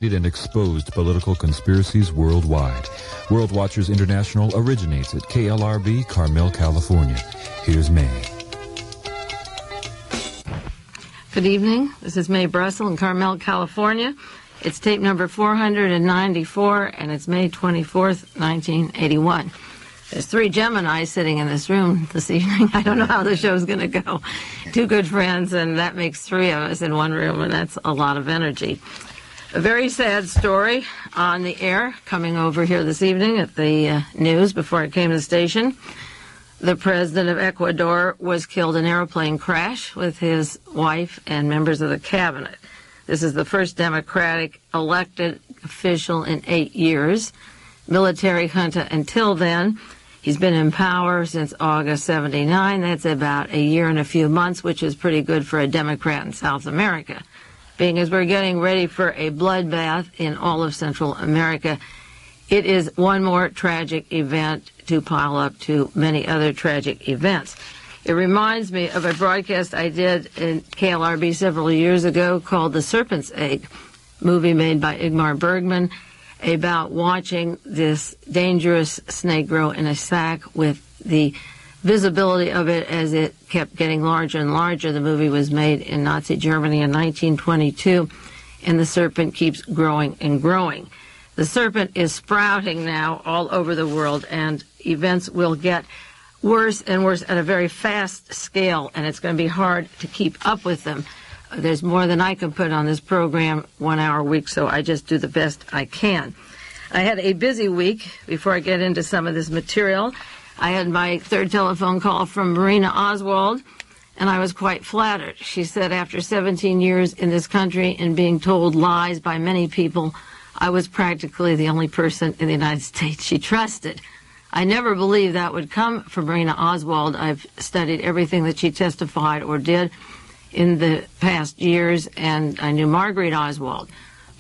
And exposed political conspiracies worldwide. World Watchers International originates at KLRB, Carmel, California. Here's Mae. Good evening. This is Mae Brussell in Carmel, California. It's tape number 494, and it's May 24th, 1981. There's 3 Geminis sitting in this room this evening. I don't know how the show's going to go. 2 good friends, and that makes 3 of us in one room, and that's a lot of energy. A very sad story on the air coming over here this evening at the news before I came to the station. The president of Ecuador was killed in an airplane crash with his wife and members of the cabinet. This is the first Democratic elected official in 8 years. Military junta until then. He's been in power since August 79. That's about a year and a few months, which is pretty good for a Democrat in South America. Being as we're getting ready for a bloodbath in all of Central America, it is one more tragic event to pile up to many other tragic events. It reminds me of a broadcast I did in KLRB several years ago called The Serpent's Egg, movie made by Ingmar Bergman, about watching this dangerous snake grow in a sack with the visibility of it as it kept getting larger and larger. The movie was made in Nazi Germany in 1922, and the serpent keeps growing and growing. The serpent is sprouting now all over the world, and events will get worse and worse at a very fast scale, and it's going to be hard to keep up with them. There's more than I can put on this program 1 hour a week, so I just do the best I can. I had a busy week before I get into some of this material. I had my 3rd telephone call from Marina Oswald, and I was quite flattered. She said after 17 years in this country and being told lies by many people, I was practically the only person in the United States she trusted. I never believed that would come from Marina Oswald. I've studied everything that she testified or did in the past years, and I knew Marguerite Oswald.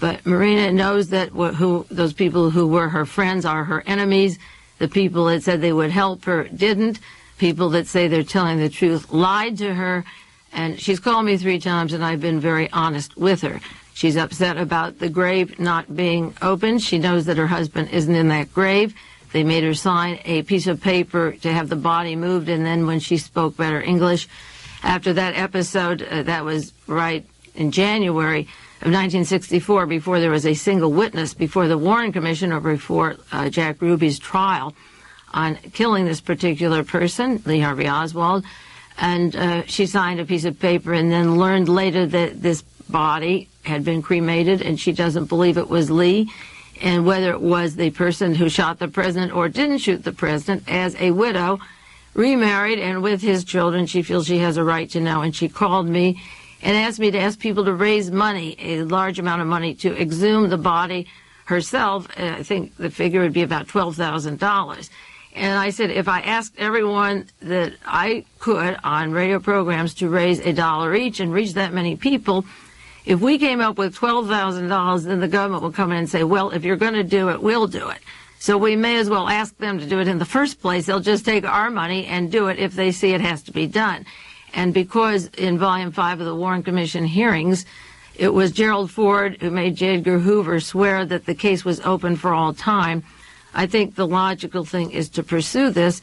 But Marina knows that who those people who were her friends are her enemies. The people that said they would help her didn't. People that say they're telling the truth lied to her. And she's called me 3 times, and I've been very honest with her. She's upset about the grave not being opened. She knows that her husband isn't in that grave. They made her sign a piece of paper to have the body moved, and then when she spoke better English, after that episode, that was right in January of 1964, before there was a single witness before the Warren Commission or before Jack Ruby's trial on killing this particular person, Lee Harvey Oswald. And she signed a piece of paper and then learned later that this body had been cremated, and she doesn't believe it was Lee. And whether it was the person who shot the president or didn't shoot the president, as a widow, remarried and with his children, she feels she has a right to know. And she called me and asked me to ask people to raise money, a large amount of money, to exhume the body herself. I think the figure would be about $12,000. And I said, if I asked everyone that I could on radio programs to raise $1 each and reach that many people, if we came up with $12,000, then the government will come in and say, well, if you're going to do it, we'll do it. So we may as well ask them to do it in the first place. They'll just take our money and do it if they see it has to be done. And because in Volume 5 of the Warren Commission hearings, it was Gerald Ford who made J. Edgar Hoover swear that the case was open for all time, I think the logical thing is to pursue this.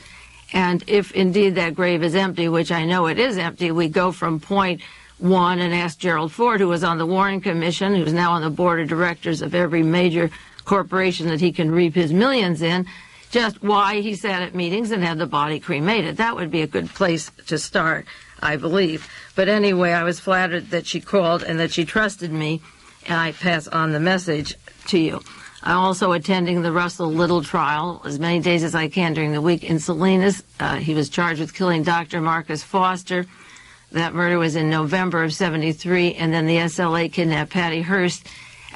And if indeed that grave is empty, which I know it is empty, we go from point 1 and ask Gerald Ford, who was on the Warren Commission, who's now on the board of directors of every major corporation that he can reap his millions in, just why he sat at meetings and had the body cremated. That would be a good place to start, I believe. But anyway, I was flattered that she called and that she trusted me, and I pass on the message to you. I'm also attending the Russell Little trial as many days as I can during the week in Salinas. He was charged with killing Dr. Marcus Foster. That murder was in November of '73, and then the SLA kidnapped Patty Hearst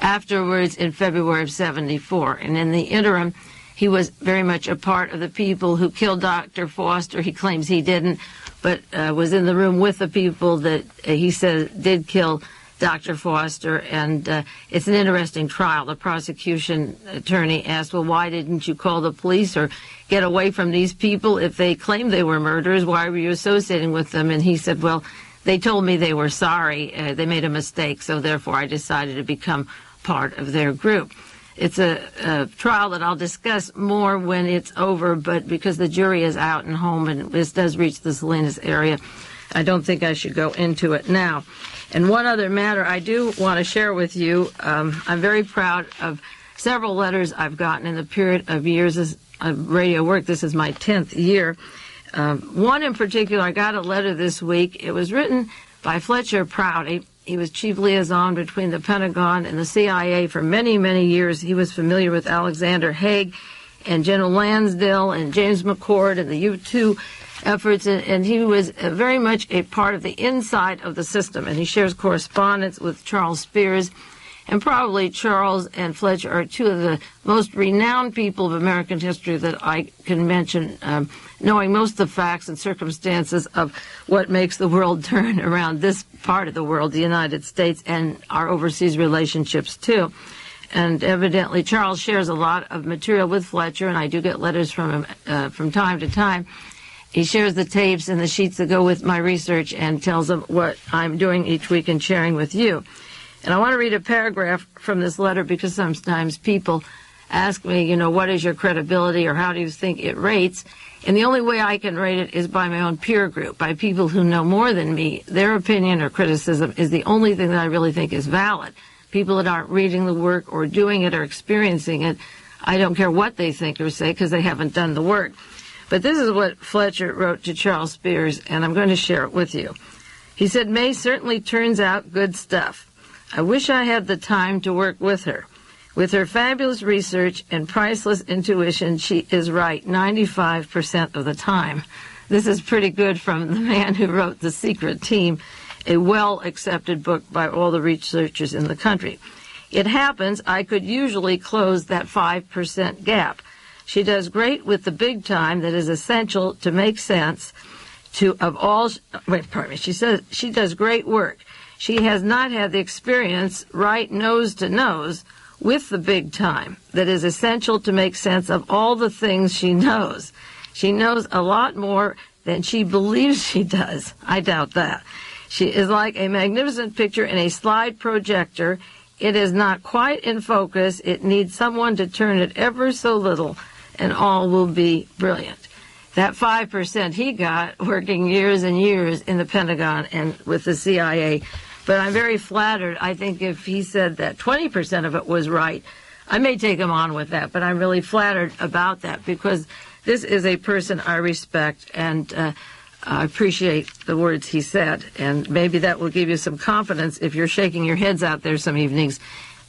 afterwards in February of '74. And in the interim, he was very much a part of the people who killed Dr. Foster. He claims he didn't, but was in the room with the people that he said did kill Dr. Foster. And it's an interesting trial. The prosecution attorney asked, well, why didn't you call the police or get away from these people? If they claimed they were murderers, why were you associating with them? And he said, well, they told me they were sorry. They made a mistake, so therefore I decided to become part of their group. It's a trial that I'll discuss more when it's over, but because the jury is out and home and this does reach the Salinas area, I don't think I should go into it now. And one other matter I do want to share with you, I'm very proud of several letters I've gotten in the period of years of radio work. This is my 10th year. One in particular, I got a letter this week. It was written by Fletcher Prouty. He was chief liaison between the Pentagon and the CIA for many, many years. He was familiar with Alexander Haig and General Lansdale and James McCord and the U-2 efforts, and he was very much a part of the inside of the system. And he shares correspondence with Charles Spears. And probably Charles and Fletcher are two of the most renowned people of American history that I can mention, knowing most of the facts and circumstances of what makes the world turn around this part of the world, the United States, and our overseas relationships, too. And evidently, Charles shares a lot of material with Fletcher, and I do get letters from him from time to time. He shares the tapes and the sheets that go with my research and tells them what I'm doing each week and sharing with you. And I want to read a paragraph from this letter because sometimes people ask me, you know, what is your credibility or how do you think it rates? And the only way I can rate it is by my own peer group, by people who know more than me. Their opinion or criticism is the only thing that I really think is valid. People that aren't reading the work or doing it or experiencing it, I don't care what they think or say because they haven't done the work. But this is what Fletcher wrote to Charles Spears, and I'm going to share it with you. He said, Mae certainly turns out good stuff. I wish I had the time to work with her. With her fabulous research and priceless intuition, she is right 95% of the time. This is pretty good from the man who wrote The Secret Team, a well-accepted book by all the researchers in the country. It happens I could usually close that 5% gap. She does great with the big time that is essential to make sense of all. She says she does great work. She has not had the experience right nose to nose with the big time that is essential to make sense of all the things she knows. She knows a lot more than she believes she does. I doubt that. She is like a magnificent picture in a slide projector. It is not quite in focus. It needs someone to turn it ever so little, and all will be brilliant. That 5% he got working years and years in the Pentagon and with the CIA. But I'm very flattered. I think if he said that 20% of it was right, I may take him on with that. But I'm really flattered about that because this is a person I respect and I appreciate the words he said. And maybe that will give you some confidence if you're shaking your heads out there some evenings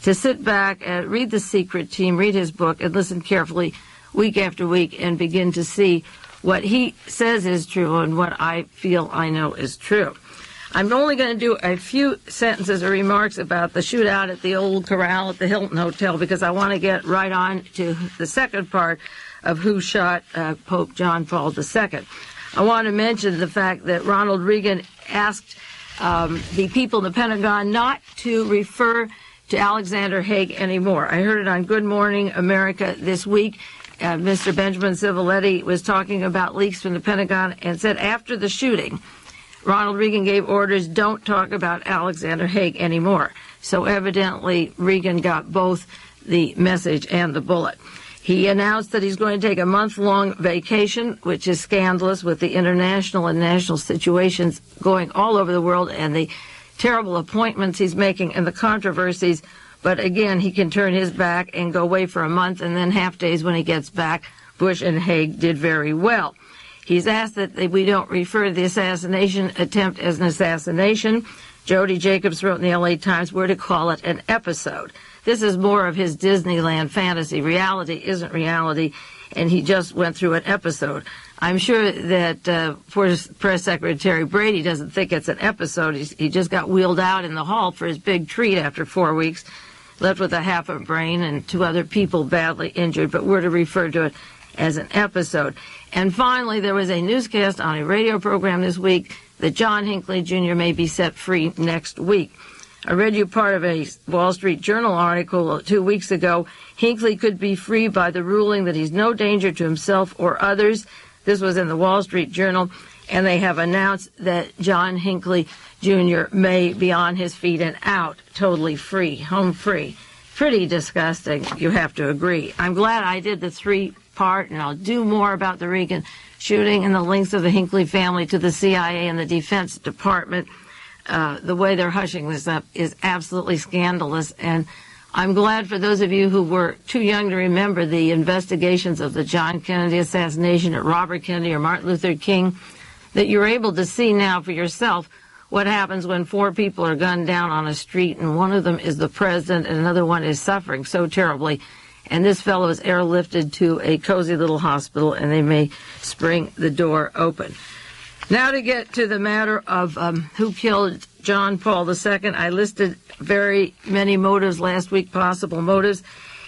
to sit back and read The Secret Team, read his book, and listen carefully week after week and begin to see what he says is true and what I feel I know is true. I'm only going to do a few sentences or remarks about the shootout at the Old Corral at the Hilton Hotel because I want to get right on to the second part of who shot Pope John Paul II. I want to mention the fact that Ronald Reagan asked the people in the Pentagon not to refer to Alexander Haig anymore. I heard it on Good Morning America this week. Mr. Benjamin Civiletti was talking about leaks from the Pentagon and said after the shooting, Ronald Reagan gave orders, don't talk about Alexander Haig anymore. So evidently, Reagan got both the message and the bullet. He announced that he's going to take a month-long vacation, which is scandalous with the international and national situations going all over the world and the terrible appointments he's making and the controversies. But again, he can turn his back and go away for a month, and then half days when he gets back, Bush and Haig did very well. He's asked that we don't refer to the assassination attempt as an assassination. Jody Jacobs wrote in the LA Times, we're to call it an episode. This is more of his Disneyland fantasy. Reality isn't reality, and he just went through an episode. I'm sure that Press Secretary Brady doesn't think it's an episode. He just got wheeled out in the hall for his big treat after 4 weeks, left with a half a brain and 2 other people badly injured, but we're to refer to it as an episode. And finally, there was a newscast on a radio program this week that John Hinckley Jr. may be set free next week. I read you part of a Wall Street Journal article 2 weeks ago. Hinckley could be free by the ruling that he's no danger to himself or others. This was in the Wall Street Journal, and they have announced that John Hinckley Jr. may be on his feet and out, totally free, home free. pretty disgusting, you have to agree. I'm glad I did the 3-part, and I'll do more about the Reagan shooting and the links of the Hinckley family to the CIA and the Defense Department. The way they're hushing this up is absolutely scandalous, and I'm glad for those of you who were too young to remember the investigations of the John Kennedy assassination at Robert Kennedy or Martin Luther King, that you're able to see now for yourself what happens when 4 people are gunned down on a street, and one of them is the president and another one is suffering so terribly. And this fellow is airlifted to a cozy little hospital, and they may spring the door open. Now to get to the matter of who killed John Paul II. I listed very many motives last week, possible motives,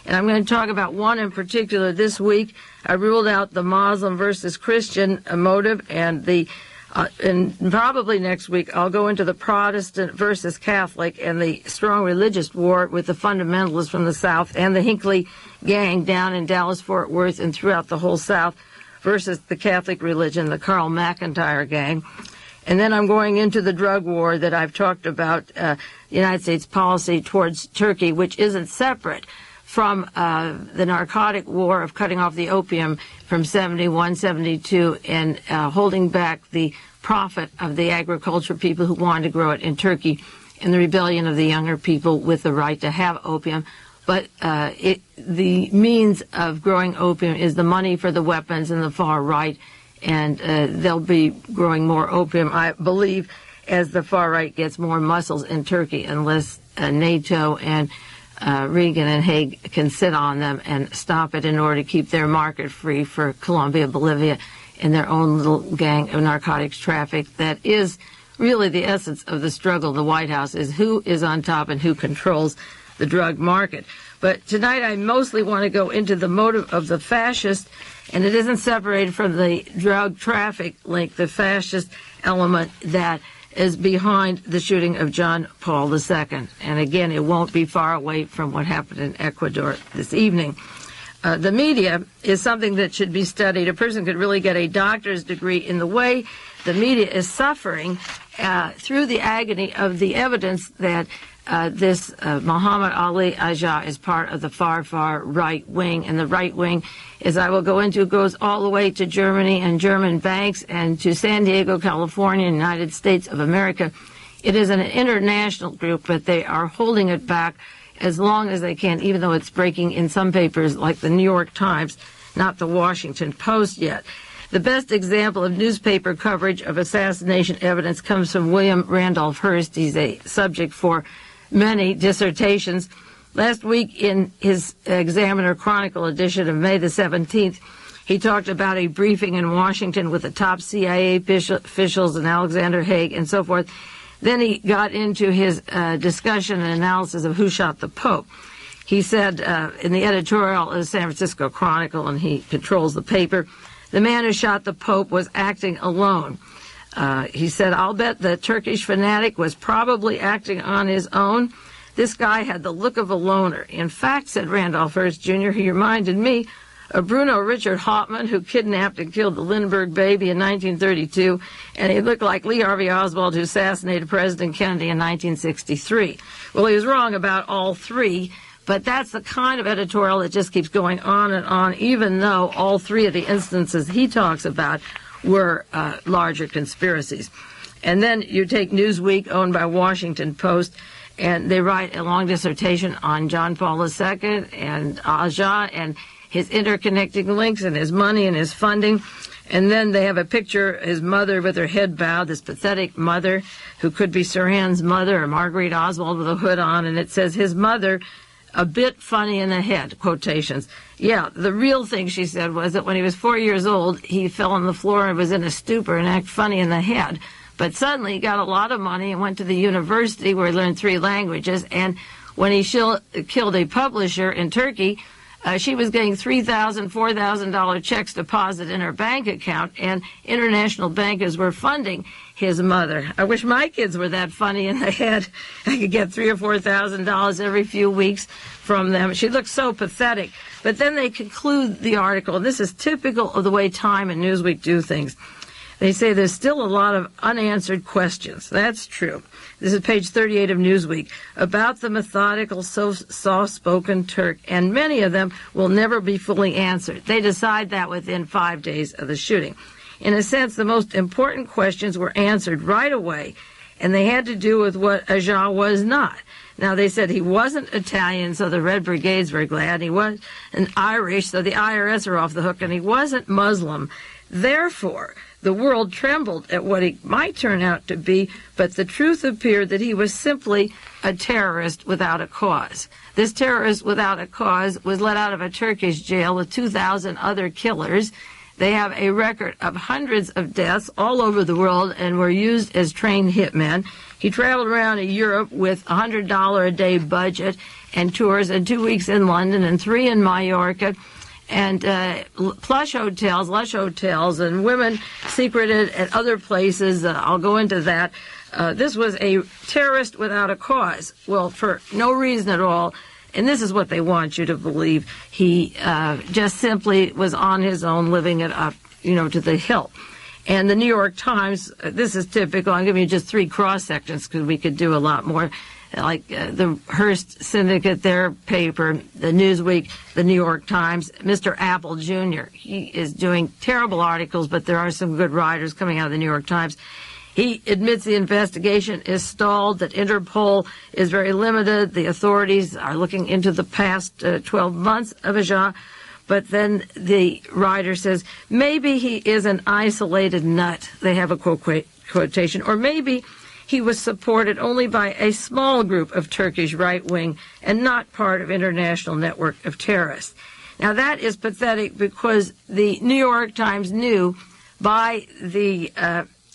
and I'm going to talk about one in particular this week. I ruled out the Muslim versus Christian motive, and probably next week I'll go into the Protestant versus Catholic and the strong religious war with the fundamentalists from the South and the Hinckley gang down in Dallas-Fort Worth and throughout the whole South versus the Catholic religion, the Carl McIntyre gang. And then I'm going into the drug war that I've talked about, the United States policy towards Turkey, which isn't separate from the narcotic war of cutting off the opium from 71, 72, and holding back the profit of the agriculture people who wanted to grow it in Turkey, and the rebellion of the younger people with the right to have opium. But the means of growing opium is the money for the weapons in the far right, and they'll be growing more opium, I believe, as the far right gets more muscles in Turkey, unless NATO and Reagan and Haig can sit on them and stop it in order to keep their market free for Colombia, Bolivia, and their own little gang of narcotics traffic. That is really the essence of the struggle in the White House, is who is on top and who controls the drug market. But tonight I mostly want to go into the motive of the fascist, and it isn't separated from the drug traffic link, the fascist element that is behind the shooting of John Paul II. And again, it won't be far away from what happened in Ecuador this evening. The media is something that should be studied. A person could really get a doctor's degree in the way the media is suffering through the agony of the evidence that this Mehmet Ali Agca is part of the far, far right wing. And the right wing, as I will go into, goes all the way to Germany and German banks and to San Diego, California, United States of America. It is an international group, but they are holding it back as long as they can, even though it's breaking in some papers like the New York Times, not the Washington Post yet. The best example of newspaper coverage of assassination evidence comes from William Randolph Hearst. He's a subject for many dissertations. Last week in his Examiner Chronicle edition of May the 17th, he talked about a briefing in Washington with the top CIA officials and Alexander Haig and so forth. Then he got into his discussion and analysis of who shot the Pope. He said in the editorial of the San Francisco Chronicle, and he controls the paper, the man who shot the Pope was acting alone. He said, I'll bet the Turkish fanatic was probably acting on his own. This guy had the look of a loner. In fact, said Randolph Hearst Jr., he reminded me of Bruno Richard Hauptmann, who kidnapped and killed the Lindbergh baby in 1932, and he looked like Lee Harvey Oswald, who assassinated President Kennedy in 1963. Well, he was wrong about all three, but that's the kind of editorial that just keeps going on, even though all three of the instances he talks about were larger conspiracies. And then you take Newsweek, owned by Washington Post, and they write a long dissertation on John Paul II and Agca and his interconnecting links and his money and his funding. And then they have a picture, his mother with her head bowed, this pathetic mother who could be Sirhan's mother or Marguerite Oswald with a hood on, and it says his mother, a bit funny in the head, quotations. Yeah, the real thing, she said, was that when he was 4 years old, he fell on the floor and was in a stupor and acted funny in the head. But suddenly he got a lot of money and went to the university where he learned 3 languages. And when he killed a publisher in Turkey, she was getting $3,000, $4,000 checks deposited in her bank account, and international bankers were funding his mother. I wish my kids were that funny in the head. I could get $3,000 or $4,000 every few weeks from them. She looked so pathetic. But then they conclude the article, and this is typical of the way Time and Newsweek do things. They say there's still a lot of unanswered questions. That's true. This is page 38 of Newsweek, about the methodical, soft-spoken Turk, and many of them will never be fully answered. They decide that within 5 days of the shooting. In a sense, the most important questions were answered right away, and they had to do with what Agca was not. Now, they said he wasn't Italian, so the Red Brigade's very glad. He wasn't Irish, so the IRS are off the hook, and he wasn't Muslim. Therefore, the world trembled at what he might turn out to be, but the truth appeared that he was simply a terrorist without a cause. This terrorist without a cause was let out of a Turkish jail with 2,000 other killers. They have a record of hundreds of deaths all over the world and were used as trained hitmen. He traveled around Europe with a $100 a day budget and tours, and 2 weeks in London and 3 in Mallorca, and lush hotels, and women secreted at other places. I'll go into that. This was a terrorist without a cause. Well, for no reason at all. And this is what they want you to believe. He just simply was on his own, living it up, to the hilt. And the New York Times, this is typical. I'm giving you just 3 cross-sections because we could do a lot more. Like the Hearst Syndicate, their paper, the Newsweek, the New York Times, Mr. Apple Jr. He is doing terrible articles, but there are some good writers coming out of the New York Times. He admits the investigation is stalled, that Interpol is very limited. The authorities are looking into the past 12 months of Agca. But then the writer says, maybe he is an isolated nut. They have a quotation. Or maybe he was supported only by a small group of Turkish right-wing and not part of international network of terrorists. Now, that is pathetic because the New York Times knew by the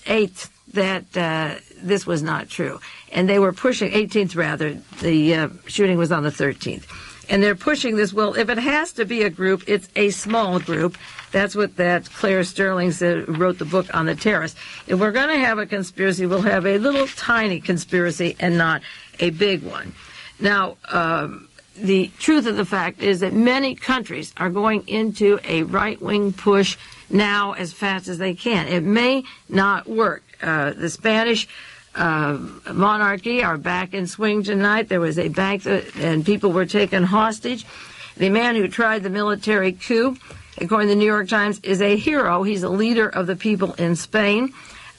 8th that this was not true. And they were pushing, 18th rather, the shooting was on the 13th. And they're pushing this, well, if it has to be a group, it's a small group. That's what that Claire Sterling said, who wrote the book on the terrorists. If we're going to have a conspiracy, we'll have a little tiny conspiracy and not a big one. Now, the truth of the fact is that many countries are going into a right-wing push now as fast as they can. It may not work. The Spanish monarchy are back in swing tonight. There was a bank and people were taken hostage. The man who tried the military coup, according to the New York Times, is a hero. He's a leader of the people in Spain.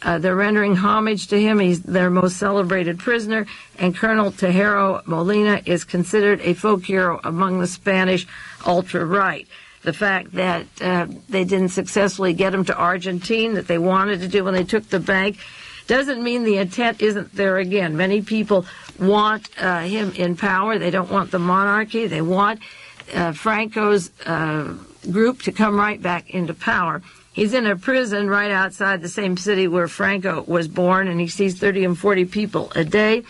They're rendering homage to him. He's their most celebrated prisoner. And Colonel Tejero Molina is considered a folk hero among the Spanish ultra-right. The fact that they didn't successfully get him to Argentina that they wanted to do when they took the bank doesn't mean the intent isn't there again. Many people want him in power. They don't want the monarchy. They want Franco's group to come right back into power. He's in a prison right outside the same city where Franco was born, and he sees 30 and 40 people a day,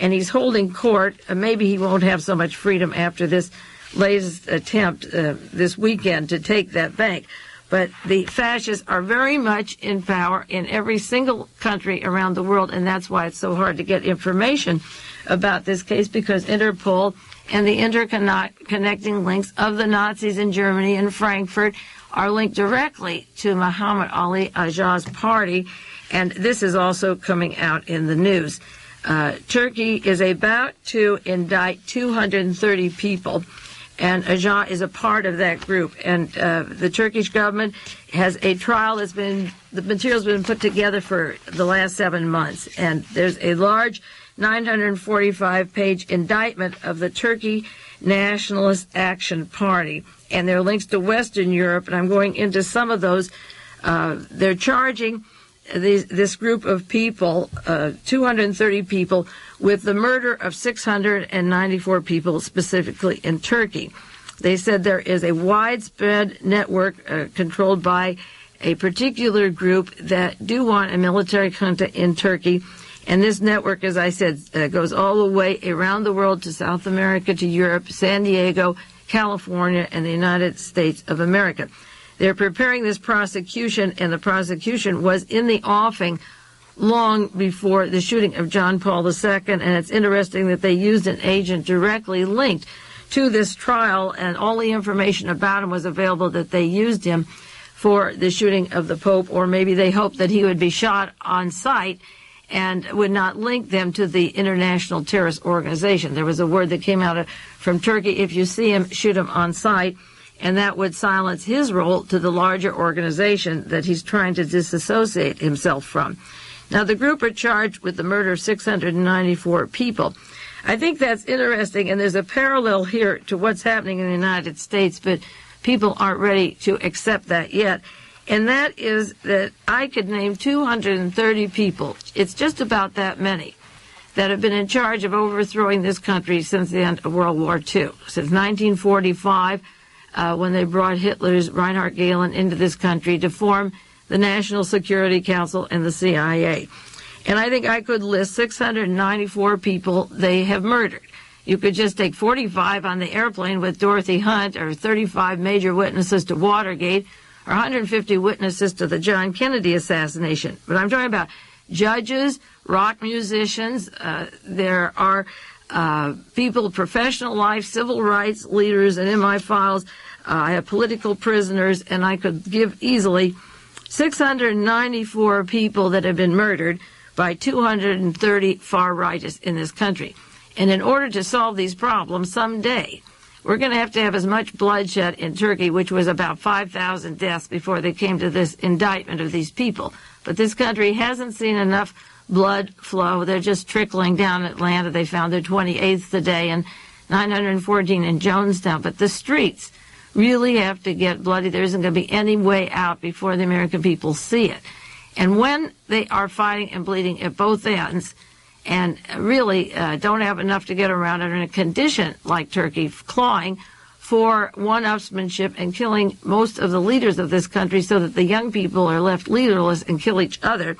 and he's holding court. Maybe he won't have so much freedom after this latest attempt this weekend to take that bank. But the fascists are very much in power in every single country around the world, and that's why it's so hard to get information about this case, because Interpol and the interconnecting links of the Nazis in Germany and Frankfurt are linked directly to Mehmet Ali Agca's party, and this is also coming out in the news. Turkey is about to indict 230 people, and Agca is a part of that group. And the Turkish government has a trial the material's been put together for the last 7 months, and there's a large 945-page indictment of the Turkey Nationalist Action Party, and there are links to Western Europe, and I'm going into some of those. They're charging this group of people, 230 people, with the murder of 694 people, specifically in Turkey. They said there is a widespread network controlled by a particular group that do want a military junta in Turkey. And this network, as I said, goes all the way around the world to South America, to Europe, San Diego, California, and the United States of America. They're preparing this prosecution, and the prosecution was in the offing long before the shooting of John Paul II, and it's interesting that they used an agent directly linked to this trial, and all the information about him was available that they used him for the shooting of the Pope, or maybe they hoped that he would be shot on sight and would not link them to the international terrorist organization. There was a word that came out from Turkey: if you see him, shoot him on sight, and that would silence his role to the larger organization that he's trying to disassociate himself from. Now, the group are charged with the murder of 694 people. I think that's interesting, and there's a parallel here to what's happening in the United States, but people aren't ready to accept that yet. And that is that I could name 230 people, it's just about that many, that have been in charge of overthrowing this country since the end of World War II. Since 1945, when they brought Hitler's Reinhard Gehlen into this country to form the National Security Council and the CIA. And I think I could list 694 people they have murdered. You could just take 45 on the airplane with Dorothy Hunt, or 35 major witnesses to Watergate, or 150 witnesses to the John Kennedy assassination. But I'm talking about judges, rock musicians. There are people, professional life, civil rights leaders, and in my files, I have political prisoners, and I could give easily 694 people that have been murdered by 230 far-rightists in this country. And in order to solve these problems someday, we're going to have as much bloodshed in Turkey, which was about 5,000 deaths before they came to this indictment of these people. But this country hasn't seen enough blood flow. They're just trickling down Atlanta. They found their 28th today and 914 in Jonestown. But the streets really have to get bloody. There isn't going to be any way out before the American people see it. And when they are fighting and bleeding at both ends, and really don't have enough to get around, and in a condition like Turkey, clawing for one-upsmanship and killing most of the leaders of this country so that the young people are left leaderless and kill each other.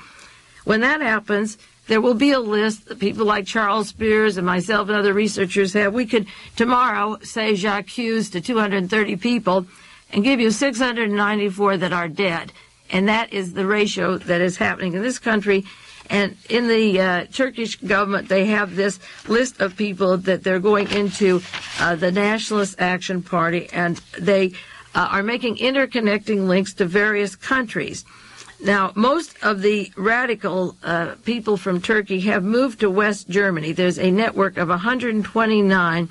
When that happens, there will be a list that people like Charles Spears and myself and other researchers have. We could tomorrow say Jacques to 230 people and give you 694 that are dead. And that is the ratio that is happening in this country. And in the Turkish government, they have this list of people that they're going into the Nationalist Action Party, and they are making interconnecting links to various countries. Now, most of the radical people from Turkey have moved to West Germany. There's a network of 129,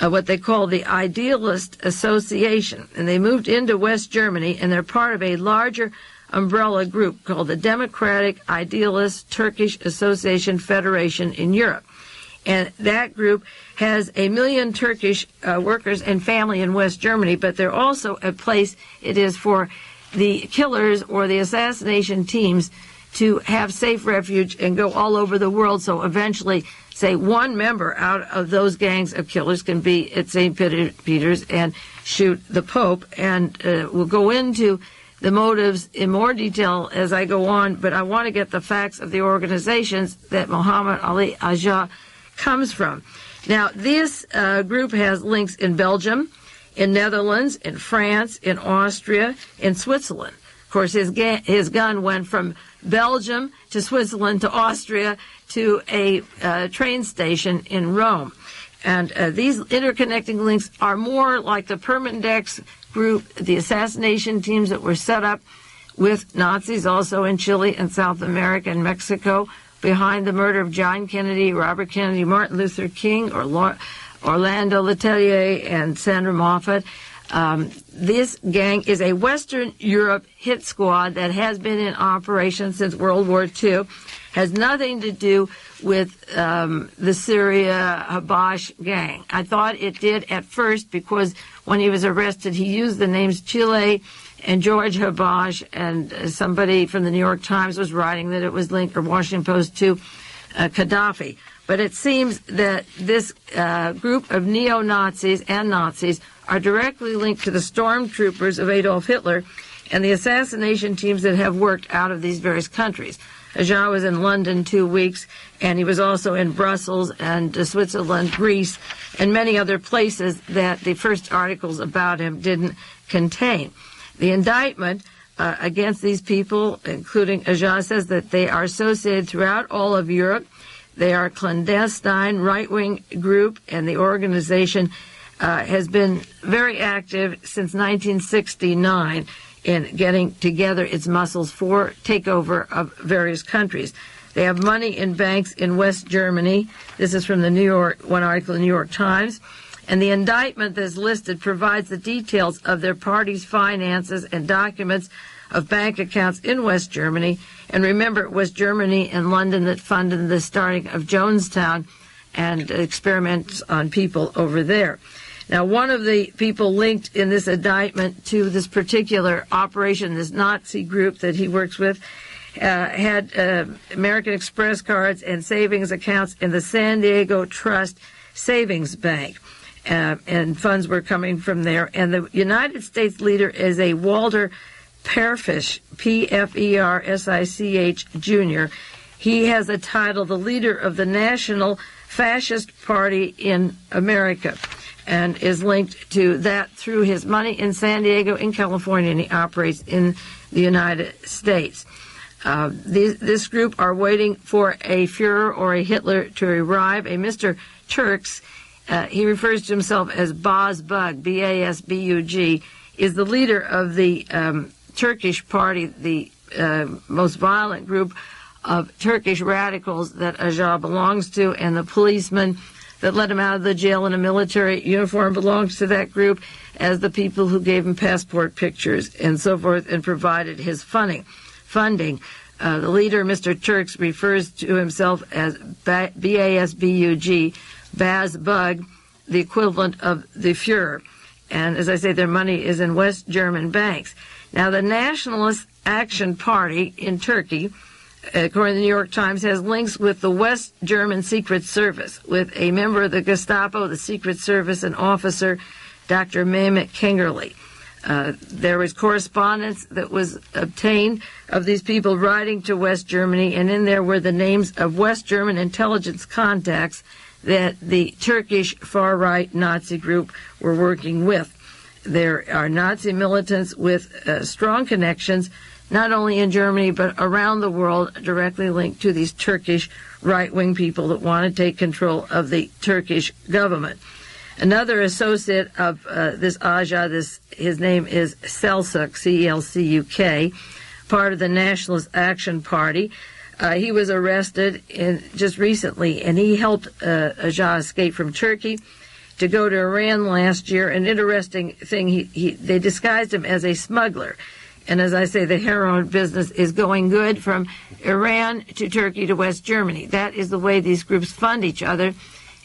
what they call the Idealist Association, and they moved into West Germany, and they're part of a larger umbrella group called the Democratic Idealist Turkish Association Federation in Europe. And that group has 1 million Turkish workers and family in West Germany, but they're also a place it is for the killers or the assassination teams to have safe refuge and go all over the world. So eventually, say, one member out of those gangs of killers can be at St. Peter's and shoot the Pope. And we'll go into the motives in more detail as I go on, but I want to get the facts of the organizations that Mehmet Ali Agca comes from. Now, this group has links in Belgium, in Netherlands, in France, in Austria, in Switzerland. Of course, his gun went from Belgium to Switzerland to Austria to a train station in Rome. And these interconnecting links are more like the Permindex group, the assassination teams that were set up with Nazis also in Chile and South America and Mexico behind the murder of John Kennedy, Robert Kennedy, Martin Luther King, or Orlando Letelier and Sandra Moffat. This gang is a Western Europe hit squad that has been in operation since World War II, has nothing to do with the Syria Habash gang. I thought it did at first because when he was arrested, he used the names Chile and George Habash, and somebody from the New York Times was writing that it was linked, or Washington Post, to Gaddafi. But it seems that this group of neo-Nazis and Nazis are directly linked to the stormtroopers of Adolf Hitler and the assassination teams that have worked out of these various countries. Agca was in London 2 weeks, and he was also in Brussels and Switzerland, Greece, and many other places that the first articles about him didn't contain. The indictment against these people, including Agca, says that they are associated throughout all of Europe. They are a clandestine right-wing group, and the organization has been very active since 1969 in getting together its muscles for takeover of various countries. They have money in banks in West Germany. This is from one article in the New York Times. And the indictment that's listed provides the details of their party's finances and documents of bank accounts in West Germany. And remember, it was Germany and London that funded the starting of Jonestown and experiments on people over there. Now, one of the people linked in this indictment to this particular operation, this Nazi group that he works with, had American Express cards and savings accounts in the San Diego Trust Savings Bank. And funds were coming from there. And the United States leader is a Walter Perfish, P-F-E-R-S-I-C-H Jr. He has a title, the leader of the National Fascist Party in America, and is linked to that through his money in San Diego, in California, and he operates in the United States. This group are waiting for a Fuhrer or a Hitler to arrive. A Mr. Turks, he refers to himself as Bazbug, B-A-S-B-U-G, is the leader of the Turkish party, the most violent group of Turkish radicals that Agca belongs to, and the policeman that let him out of the jail in a military uniform belongs to that group, as the people who gave him passport pictures and so forth and provided his funding. The leader, Mr. Turks, refers to himself as B-A-S-B-U-G, Bazbug, the equivalent of the Fuhrer. And as I say, their money is in West German banks. Now, the Nationalist Action Party in Turkey, according to the New York Times, has links with the West German Secret Service, with a member of the Gestapo, the Secret Service, and officer, Dr. Mehmet Kingerli. There was correspondence that was obtained of these people writing to West Germany, and in there were the names of West German intelligence contacts that the Turkish far-right Nazi group were working with. There are Nazi militants with strong connections, not only in Germany, but around the world, directly linked to these Turkish right-wing people that want to take control of the Turkish government. Another associate of this Agca, his name is Selçuk, C-E-L-C-U-K, part of the Nationalist Action Party. He was arrested just recently, and he helped Agca escape from Turkey to go to Iran last year. An interesting thing, they disguised him as a smuggler. And as I say, the heroin business is going good from Iran to Turkey to West Germany. That is the way these groups fund each other.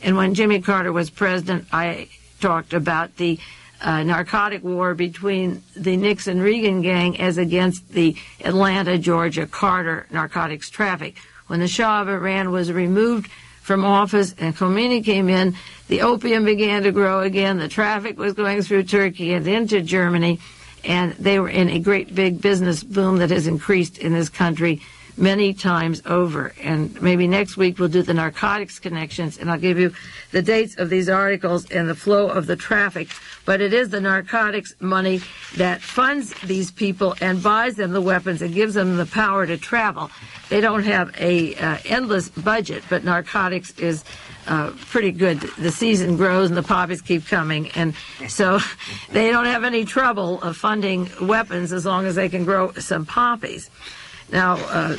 And when Jimmy Carter was president, I talked about the narcotic war between the Nixon-Reagan gang as against the Atlanta, Georgia, Carter narcotics traffic. When the Shah of Iran was removed from office and Khomeini came in, the opium began to grow again. The traffic was going through Turkey and into Germany, and they were in a great big business boom that has increased in this country many times over. And maybe next week we'll do the narcotics connections, and I'll give you the dates of these articles and the flow of the traffic. But it is the narcotics money that funds these people and buys them the weapons and gives them the power to travel. They don't have a endless budget, but narcotics is pretty good. The season grows and the poppies keep coming, and so they don't have any trouble of funding weapons as long as they can grow some poppies. Now,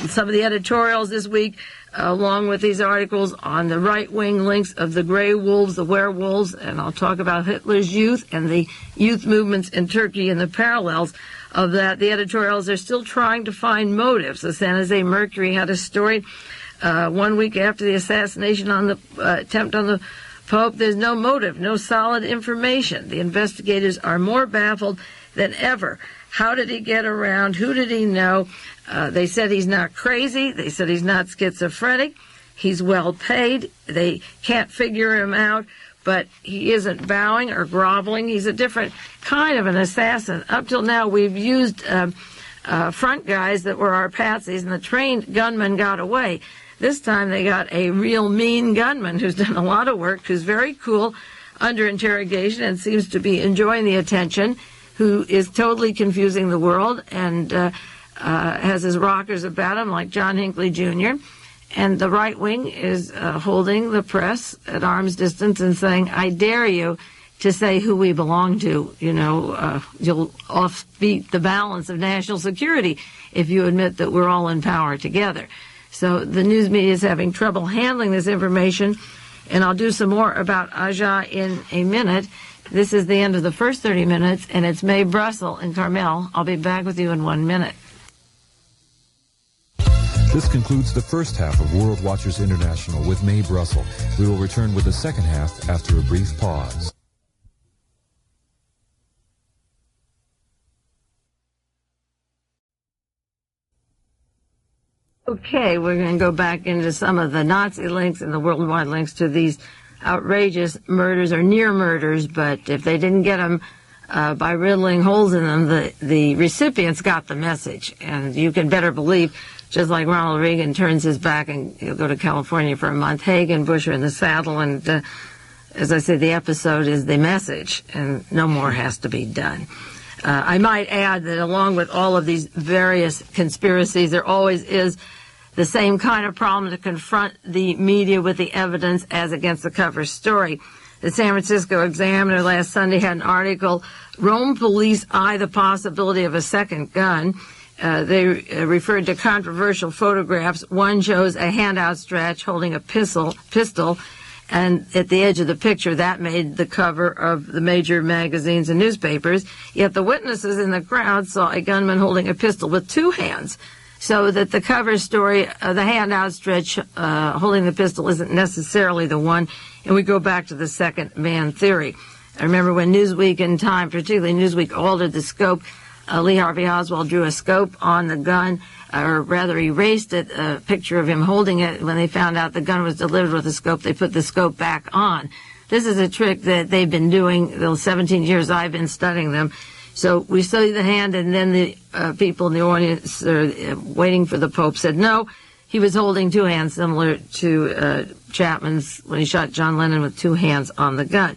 some of the editorials this week, along with these articles on the right-wing links of the Grey Wolves, the Werewolves, and I'll talk about Hitler's youth and the youth movements in Turkey and the parallels of that. The editorials are still trying to find motives. The San Jose Mercury had a story 1 week after the assassination on the attempt on the Pope. There's no motive, no solid information. The investigators are more baffled than ever. How did he get around? Who did he know? They said he's not crazy. They said he's not schizophrenic. He's well paid. They can't figure him out, but he isn't bowing or groveling. He's a different kind of an assassin. Up till now, we've used front guys that were our patsies, and the trained gunman got away. This time they got a real mean gunman who's done a lot of work, who's very cool under interrogation and seems to be enjoying the attention, who is totally confusing the world and has his rockers about him like John Hinckley Jr. And the right wing is holding the press at arm's distance and saying, I dare you to say who we belong to. You'll offbeat the balance of national security if you admit that we're all in power together. So the news media is having trouble handling this information, and I'll do some more about Agca in a minute. This is the end of the first 30 minutes, and it's Mae Brussell and Carmel. I'll be back with you in 1 minute. This concludes the first half of World Watchers International with Mae Brussell. We will return with the second half after a brief pause. Okay, we're going to go back into some of the Nazi links and the worldwide links to these outrageous murders or near murders, but if they didn't get them by riddling holes in them, the recipients got the message. And you can better believe, just like Ronald Reagan turns his back and he'll go to California for a month, Hagen, Bush are in the saddle, and as I said, the episode is the message, and no more has to be done. I might add that along with all of these various conspiracies, there always is the same kind of problem to confront the media with the evidence as against the cover story. The San Francisco Examiner last Sunday had an article, Rome Police Eye the Possibility of a Second Gun. They referred to controversial photographs. One shows a hand outstretched holding a pistol, and at the edge of the picture, that made the cover of the major magazines and newspapers. Yet the witnesses in the crowd saw a gunman holding a pistol with two hands, so that the cover story, the hand outstretched holding the pistol, isn't necessarily the one. And we go back to the second man theory. I remember when Newsweek and Time, particularly Newsweek, altered the scope. Lee Harvey Oswald drew a scope on the gun, or rather erased it, a picture of him holding it. When they found out the gun was delivered with a scope, they put the scope back on. This is a trick that they've been doing the 17 years I've been studying them. So we study the hand, and then the people in the audience waiting for the Pope said, no, he was holding two hands, similar to Chapman's when he shot John Lennon with two hands on the gun.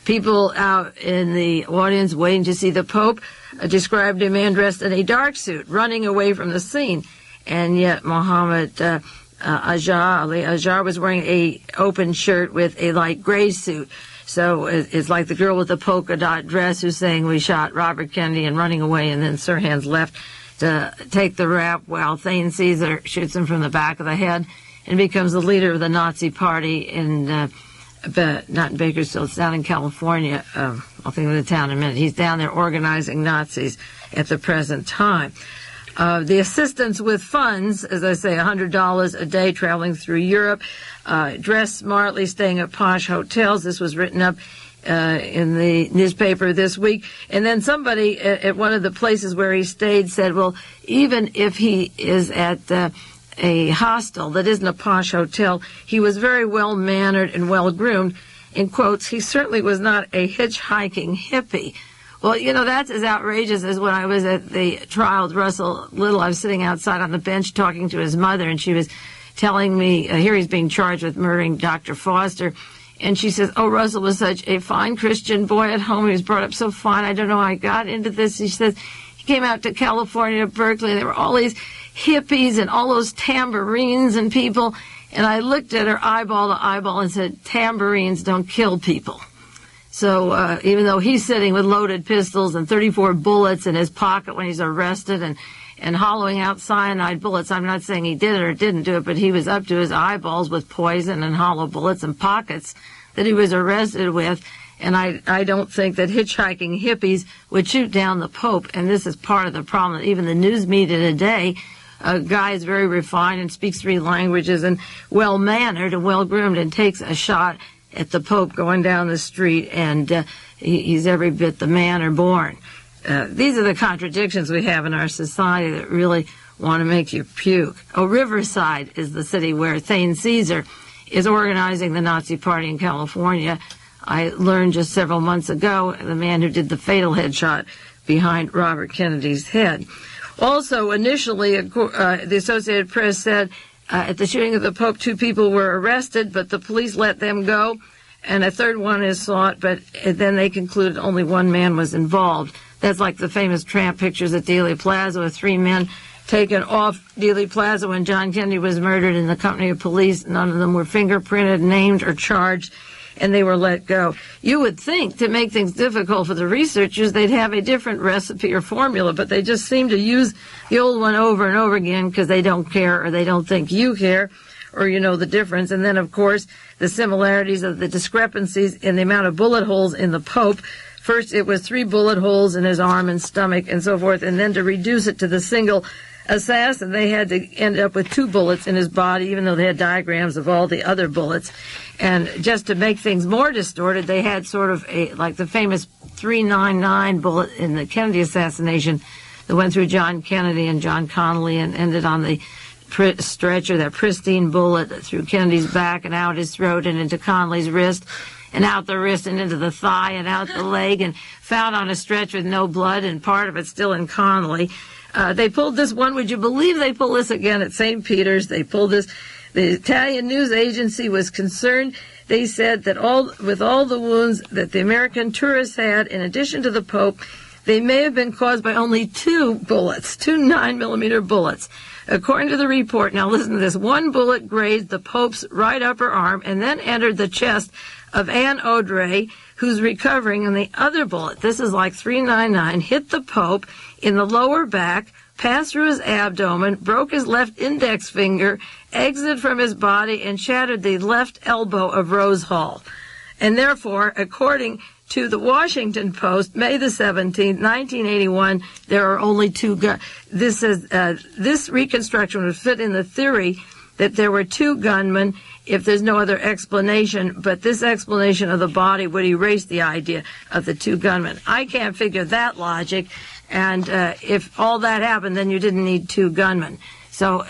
People out in the audience waiting to see the Pope described a man dressed in a dark suit running away from the scene. And yet Mehmet Ali Agca was wearing a open shirt with a light gray suit. So it's like the girl with the polka dot dress who's saying we shot Robert Kennedy and running away, and then Sirhan's left to take the rap while Thane Caesar shoots him from the back of the head and becomes the leader of the Nazi party in, not in Bakersfield, it's down in California. I'll think of the town in a minute. He's down there organizing Nazis at the present time. The assistance with funds, as I say, $100 a day traveling through Europe, dressed smartly, staying at posh hotels. This was written up in the newspaper this week. And then somebody at one of the places where he stayed said, well, even if he is at a hostel that isn't a posh hotel, he was very well-mannered and well-groomed. In quotes, he certainly was not a hitchhiking hippie. Well, that's as outrageous as when I was at the trial with Russell Little. I was sitting outside on the bench talking to his mother, and she was telling me, here he's being charged with murdering Dr. Foster. And she says, oh, Russell was such a fine Christian boy at home. He was brought up so fine. I don't know how I got into this. She says, he came out to California, to Berkeley, and there were all these hippies and all those tambourines and people. And I looked at her eyeball to eyeball and said, tambourines don't kill people. So even though he's sitting with loaded pistols and 34 bullets in his pocket when he's arrested and hollowing out cyanide bullets, I'm not saying he did it or didn't do it, but he was up to his eyeballs with poison and hollow bullets and pockets that he was arrested with. And I don't think that hitchhiking hippies would shoot down the Pope. And this is part of the problem. Even the news media today, a guy is very refined and speaks 3 languages and well-mannered and well-groomed and takes a shot at the Pope going down the street, and he's every bit the manner born. These are the contradictions we have in our society that really want to make you puke. Oh, Riverside is the city where Thane Caesar is organizing the Nazi party in California. I learned just several months ago, the man who did the fatal headshot behind Robert Kennedy's head. Also, initially, the Associated Press said at the shooting of the Pope, 2 people were arrested, but the police let them go, and a third one is sought, but then they concluded only 1 man was involved. That's like the famous tramp pictures at Dealey Plaza with 3 men taken off Dealey Plaza when John Kennedy was murdered in the company of police. None of them were fingerprinted, named, or charged. and they were let go. You would think, to make things difficult for the researchers, they'd have a different recipe or formula, but they just seem to use the old one over and over again because they don't care, or they don't think you care, or you know the difference. And then, of course, the similarities of the discrepancies in the amount of bullet holes in the Pope. First, it was 3 bullet holes in his arm and stomach and so forth, and then to reduce it to the single assassin, they had to end up with 2 bullets in his body, even though they had diagrams of all the other bullets. And just to make things more distorted, they had sort of like the famous 399 bullet in the Kennedy assassination that went through John Kennedy and John Connally and ended on the stretcher, that pristine bullet through Kennedy's back and out his throat and into Connally's wrist and out the wrist and into the thigh and out the leg, and found on a stretcher with no blood and part of it still in Connally. They pulled this one. Would you believe they pulled this again at St. Peter's? They pulled this. The Italian news agency was concerned. They said that with all the wounds that the American tourists had, in addition to the Pope, they may have been caused by only 2 bullets, 2 9mm bullets. According to the report, now listen to this, 1 bullet grazed the Pope's right upper arm and then entered the chest of Anne Audrey, who's recovering, and the other bullet, this is like 399, hit the Pope in the lower back, passed through his abdomen, broke his left index finger, exited from his body, and shattered the left elbow of Rose Hall. And therefore, according to the Washington Post, May the 17th, 1981, there are only 2 guns. This reconstruction would fit in the theory that there were 2 gunmen if there's no other explanation, but this explanation of the body would erase the idea of the 2 gunmen. I can't figure that logic, and if all that happened, then you didn't need 2 gunmen. So,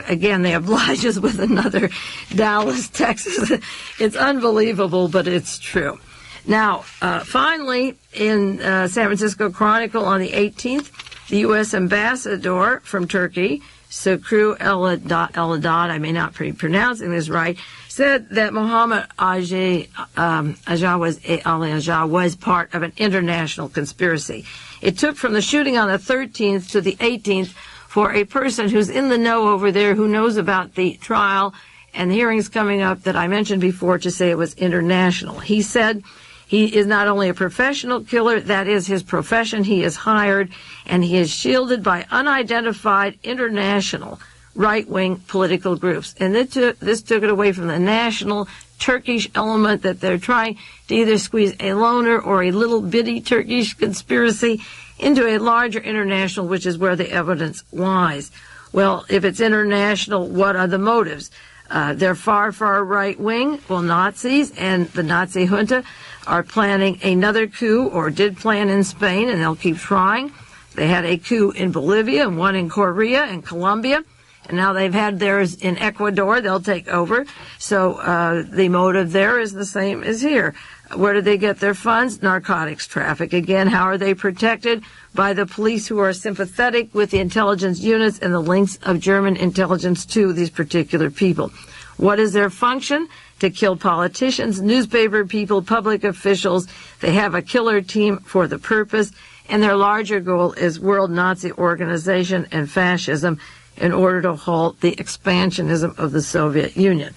again, they oblige us with another Dallas, Texas. It's unbelievable, but it's true. Now, finally, in San Francisco Chronicle on the 18th, the U.S. ambassador from Turkey, Şükrü Eladat, I may not be pronouncing this right, said that Mehmet Ali Agca was part of an international conspiracy. It took from the shooting on the 13th to the 18th for a person who's in the know over there, who knows about the trial and the hearings coming up that I mentioned before, to say it was international. He said he is not only a professional killer, that is his profession, he is hired, and he is shielded by unidentified international right-wing political groups. And this took it away from the national Turkish element that they're trying to either squeeze a loner or a little bitty Turkish conspiracy into a larger international, which is where the evidence lies. Well, if it's international, what are the motives? They're far, far right-wing. Well, Nazis and the Nazi junta are planning another coup, or did plan in Spain, and they'll keep trying. They had a coup in Bolivia and one in Korea and Colombia, and now they've had theirs in Ecuador. They'll take over. So the motive there is the same as here. Where do they get their funds? Narcotics traffic. Again, how are they protected? By the police, who are sympathetic with the intelligence units and the links of German intelligence to these particular people. What is their function? To kill politicians, newspaper people, public officials. They have a killer team for the purpose, and their larger goal is world Nazi organization and fascism in order to halt the expansionism of the Soviet Union.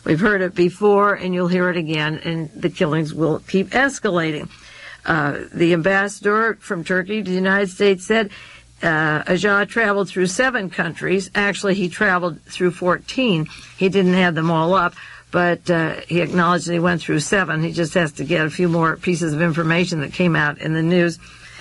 We've heard it before, and you'll hear it again, and the killings will keep escalating. The ambassador from Turkey to the United States said Agca traveled through 7 countries. Actually, he traveled through 14. He didn't add them all up, but he acknowledged that he went through 7. He just has to get a few more pieces of information that came out in the news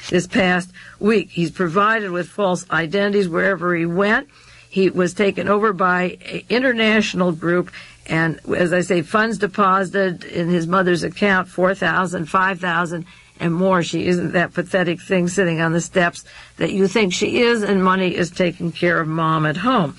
this past week. He's provided with false identities wherever he went. He was taken over by an international group, and as I say, funds deposited in his mother's account, $4,000, $5,000, and more. She isn't that pathetic thing sitting on the steps that you think she is, and money is taking care of mom at home.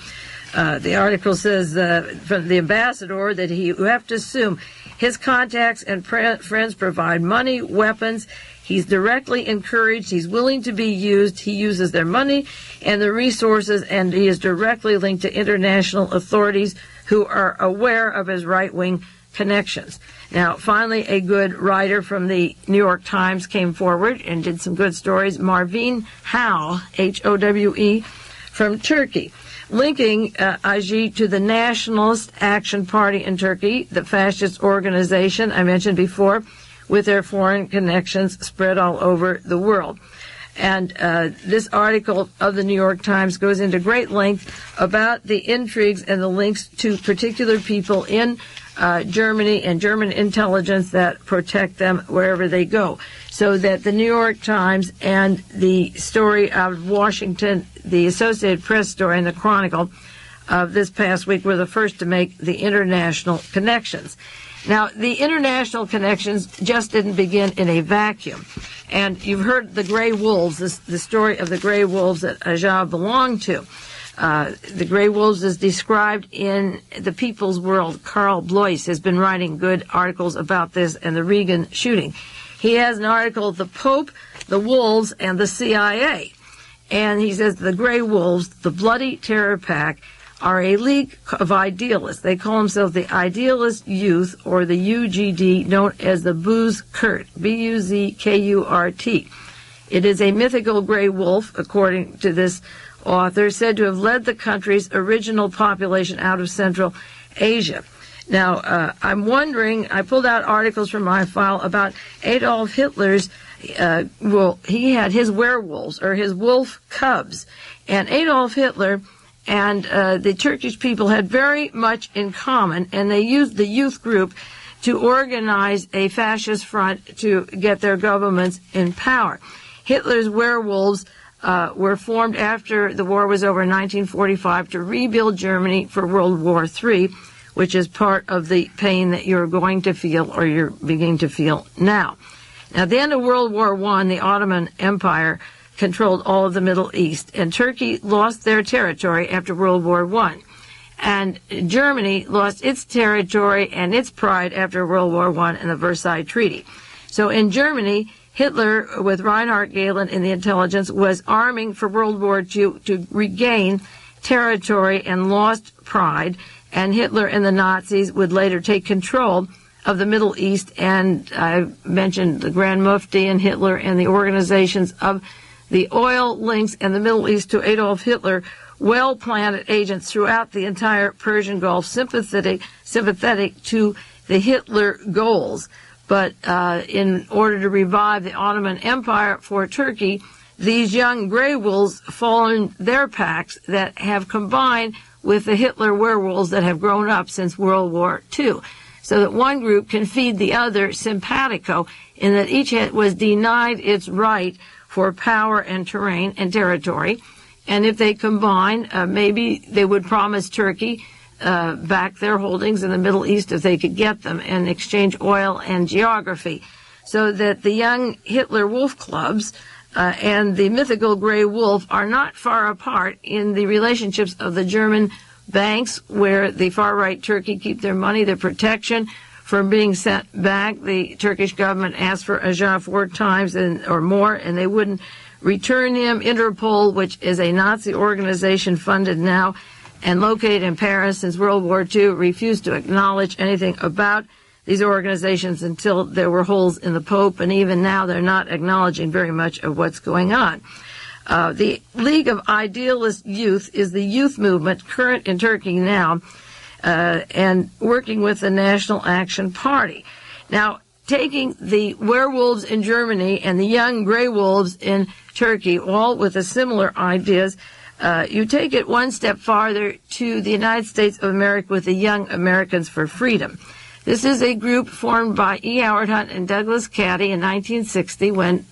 The article says from the ambassador that you have to assume his contacts and friends provide money, weapons. He's directly encouraged. He's willing to be used. He uses their money and the resources, and he is directly linked to international authorities who are aware of his right-wing connections. Now, finally, a good writer from the New York Times came forward and did some good stories. Marvin Howe, Howe, from Turkey. linking Agca to the Nationalist Action Party in Turkey, the fascist organization I mentioned before, with their foreign connections spread all over the world. And this article of the New York Times goes into great length about the intrigues and the links to particular people in Germany and German intelligence that protect them wherever they go. So that the New York Times and the story out of Washington, the Associated Press story and the Chronicle of this past week were the first to make the international connections. Now, the international connections just didn't begin in a vacuum. And you've heard the Grey Wolves, the story of the Grey Wolves that Agca belonged to. The Grey Wolves is described in the People's World. Carl Blois has been writing good articles about this and the Reagan shooting. He has an article, The Pope, the Wolves, and the CIA. And he says the Grey Wolves, the Bloody Terror Pack, are a league of idealists. They call themselves the Idealist Youth, or the UGD, known as the Buzkurt, B-U-Z-K-U-R-T. It is a mythical gray wolf, according to this author, said to have led the country's original population out of Central Asia. Now, I'm wondering, I pulled out articles from my file about Adolf Hitler's, he had his werewolves, or his wolf cubs, and Adolf Hitler and the Turkish people had very much in common, and they used the youth group to organize a fascist front to get their governments in power. Hitler's werewolves were formed after the war was over in 1945 to rebuild Germany for World War III, which is part of the pain that you're going to feel or you're beginning to feel now. Now, at the end of World War I, the Ottoman Empire controlled all of the Middle East, and Turkey lost their territory after World War I. And Germany lost its territory and its pride after World War I and the Versailles Treaty. So in Germany, Hitler, with Reinhard Gehlen in the intelligence, was arming for World War II to regain territory and lost pride, and Hitler and the Nazis would later take control of the Middle East, and I mentioned the Grand Mufti and Hitler and the organizations of the oil links and the Middle East to Adolf Hitler, well-planted agents throughout the entire Persian Gulf, sympathetic to the Hitler goals. But in order to revive the Ottoman Empire for Turkey, these young gray wolves formed their packs that have combined with the Hitler werewolves that have grown up since World War II, so that one group can feed the other simpatico, in that each was denied its right for power and terrain and territory. And if they combine, maybe they would promise Turkey back their holdings in the Middle East if they could get them, and exchange oil and geography. So that the young Hitler wolf clubs and the mythical gray wolf are not far apart in the relationships of the German banks, where the far-right Turkey keep their money, their protection from being sent back. The Turkish government asked for Agca 4 times or more, and they wouldn't return him. Interpol, which is a Nazi organization funded now and located in Paris since World War II, refused to acknowledge anything about these organizations until there were holes in the Pope, and even now they're not acknowledging very much of what's going on. The League of Idealist Youth is the youth movement current in Turkey now, and working with the National Action Party. Now, taking the werewolves in Germany and the young gray wolves in Turkey, all with the similar ideas, you take it one step farther to the United States of America with the Young Americans for Freedom. This is a group formed by E. Howard Hunt and Douglas Caddy in 1960 when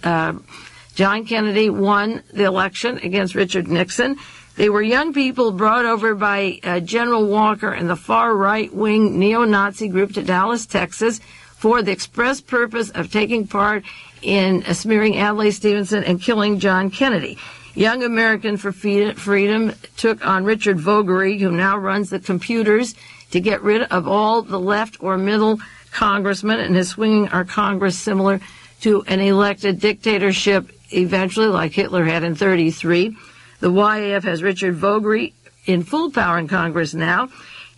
John Kennedy won the election against Richard Nixon. They were young people brought over by General Walker and the far right-wing neo-Nazi group to Dallas, Texas, for the express purpose of taking part in smearing Adlai Stevenson and killing John Kennedy. Young American for Freedom took on Richard Vogary, who now runs the computers, to get rid of all the left or middle congressmen, and is swinging our Congress similar to an elected dictatorship eventually, like Hitler had in 1933. The YAF has Richard Vogary in full power in Congress now.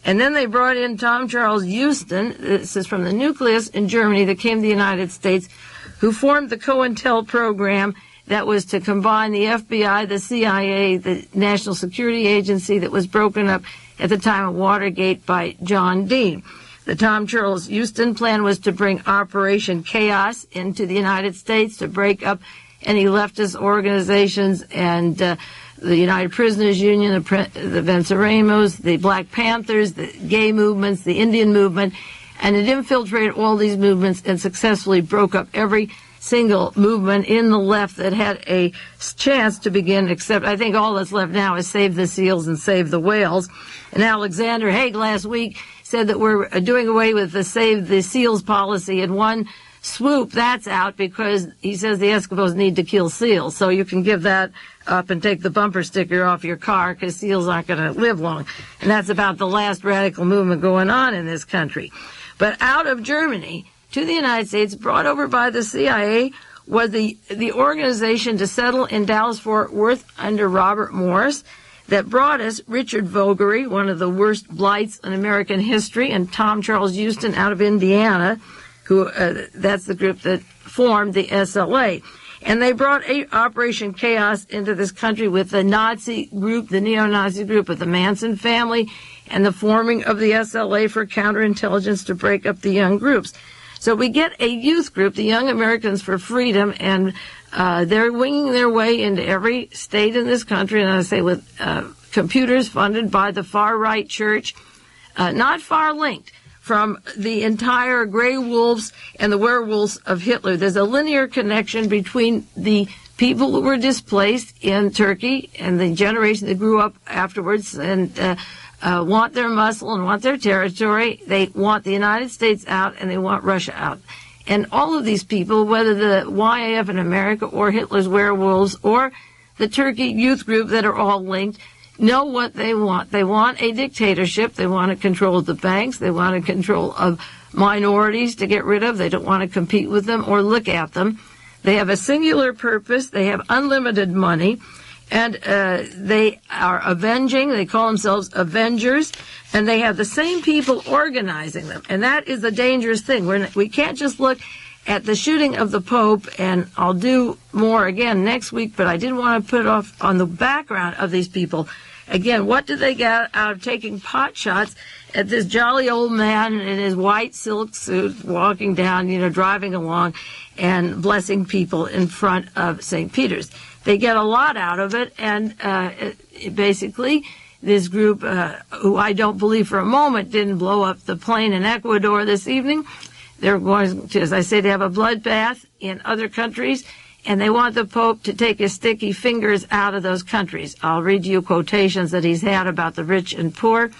And then they brought in Tom Charles Houston, this is from the nucleus in Germany that came to the United States, who formed the COINTEL program that was to combine the FBI, the CIA, the National Security Agency that was broken up at the time of Watergate by John Dean. The Tom Charles Houston plan was to bring Operation Chaos into the United States to break up any leftist organizations and the United Prisoners Union, the Venceremos, the Black Panthers, the gay movements, the Indian movement, and it infiltrated all these movements and successfully broke up every single movement in the left that had a chance to begin, except I think all that's left now is Save the Seals and Save the Whales. And Alexander Haig last week said that we're doing away with the Save the Seals policy in one swoop. That's out because he says the Eskimos need to kill seals. So you can give that up and take the bumper sticker off your car because seals aren't going to live long. And that's about the last radical movement going on in this country. But out of Germany to the United States, brought over by the CIA, was the organization to settle in Dallas-Fort Worth under Robert Morris that brought us Richard Vogary, one of the worst blights in American history, and Tom Charles Houston out of Indiana, who that's the group that formed the SLA. And they brought Operation Chaos into this country with the Nazi group, the neo-Nazi group of the Manson family, and the forming of the SLA for counterintelligence to break up the young groups. So we get a youth group, the Young Americans for Freedom, and they're winging their way into every state in this country, and I say with computers funded by the far-right church, not far linked from the entire Grey Wolves and the Werewolves of Hitler. There's a linear connection between the people who were displaced in Turkey and the generation that grew up afterwards and want their muscle and want their territory. They want the United States out and they want Russia out. And all of these people, whether the YAF in America or Hitler's Werewolves or the Turkey youth group that are all linked, know what they want. They want a dictatorship. They want to control the banks. They want a control of minorities to get rid of. They don't want to compete with them or look at them. They have a singular purpose. They have unlimited money. And they are avenging. They call themselves Avengers. And they have the same people organizing them. And that is a dangerous thing. We can't just look at the shooting of the Pope, and I'll do more again next week, but I didn't want to put off on the background of these people. Again, what did they get out of taking pot shots at this jolly old man in his white silk suit walking down, driving along and blessing people in front of St. Peter's? They get a lot out of it, and basically this group, who I don't believe for a moment didn't blow up the plane in Ecuador this evening, they're going to, as I say, they have a bloodbath in other countries, and they want the Pope to take his sticky fingers out of those countries. I'll read you quotations that he's had about the rich and poor,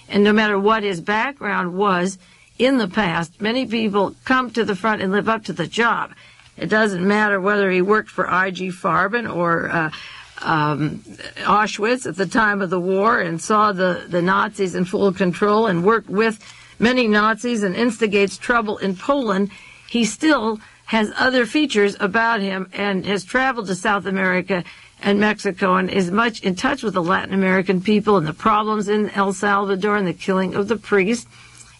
and no matter what his background was in the past, many people come to the front and live up to the job. It doesn't matter whether he worked for I.G. Farben or Auschwitz at the time of the war and saw the Nazis in full control and worked with many Nazis and instigates trouble in Poland. He still has other features about him and has traveled to South America and Mexico and is much in touch with the Latin American people and the problems in El Salvador and the killing of the priests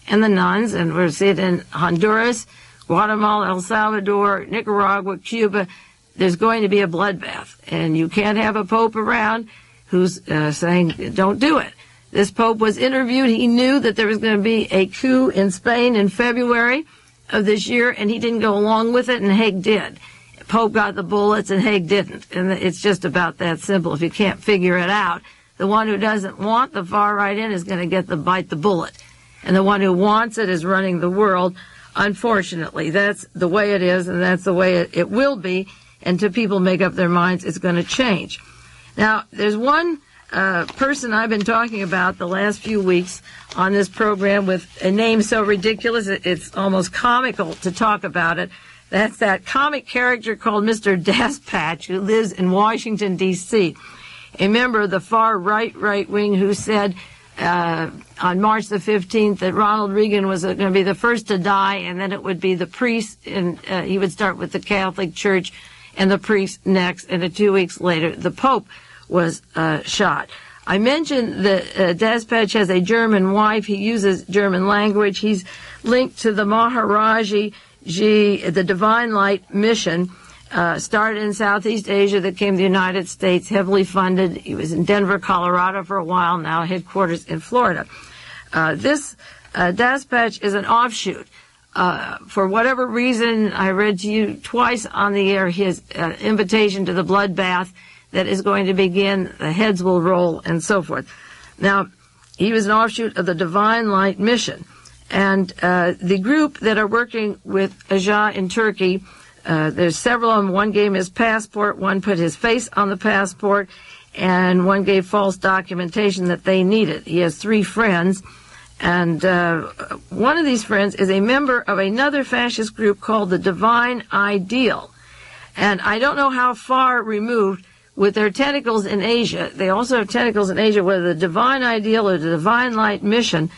and the nuns. And we're seeing it in Honduras, Guatemala, El Salvador, Nicaragua, Cuba. There's going to be a bloodbath, and you can't have a Pope around who's saying, don't do it. This Pope was interviewed. He knew that there was going to be a coup in Spain in February of this year, and he didn't go along with it, and Haig did. Pope got the bullets, and Haig didn't. And it's just about that simple. If you can't figure it out, the one who doesn't want the far right in is going to get bite the bullet. And the one who wants it is running the world. Unfortunately, that's the way it is, and that's the way it will be. And until people make up their minds, it's going to change. Now, there's one person I've been talking about the last few weeks on this program with a name so ridiculous it's almost comical to talk about it. That's that comic character called Mr. Daspatch, who lives in Washington, D.C., a member of the far right wing who said on March the 15th that Ronald Reagan was going to be the first to die, and then it would be the priest, and he would start with the Catholic Church and the priest next, and 2 weeks later the Pope was shot. I mentioned that Daspatch has a German wife. He uses German language. He's linked to the Maharaji, the Divine Light mission, started in Southeast Asia that came to the United States, heavily funded. He was in Denver, Colorado for a while, now headquarters in Florida. This Daspatch is an offshoot. For whatever reason, I read to you twice on the air his invitation to the bloodbath that is going to begin, the heads will roll, and so forth. Now, he was an offshoot of the Divine Light Mission. And the group that are working with Agca in Turkey, there's several of them. One gave him his passport, one put his face on the passport, and one gave false documentation that they needed. He has 3 friends, and one of these friends is a member of another fascist group called the Divine Ideal. And I don't know how far removed with their tentacles in Asia. They also have tentacles in Asia, whether the Divine Ideal or the Divine Light Mission